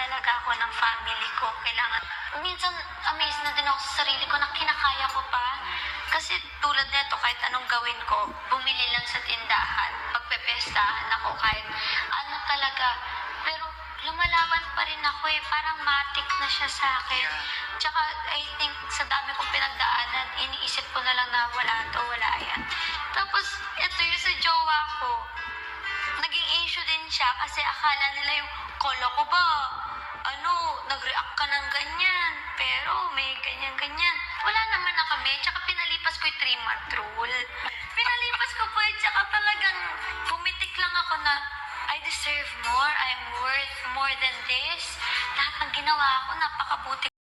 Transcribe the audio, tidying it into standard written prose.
talaga ako ng family ko. Kailangan, minsan amazed na din ako sa sarili ko na kinakaya ko pa. Kasi tulad nito, kahit anong gawin ko, bumili lang sa tindahan, pagpepestahan ako kahit ano talaga. Pero lumalaban pa rin ako eh, parang matik na siya sa akin. Tsaka I think sa dami kong pinagdaanan, iniisip ko na lang na wala to, wala yan. Tapos ito yung sa jowa ko, naging issue din siya kasi akala nila yung kolo ko ba, nag-react ka ng ganyan, pero may ganyan-ganyan. Wala naman na kami, tsaka pinalipas ko yung 3-month rule. Pinalipas ko po tsaka talagang pumitik lang ako na I deserve more, I'm worth more than this. Lahat ng ginawa ko, napakabuti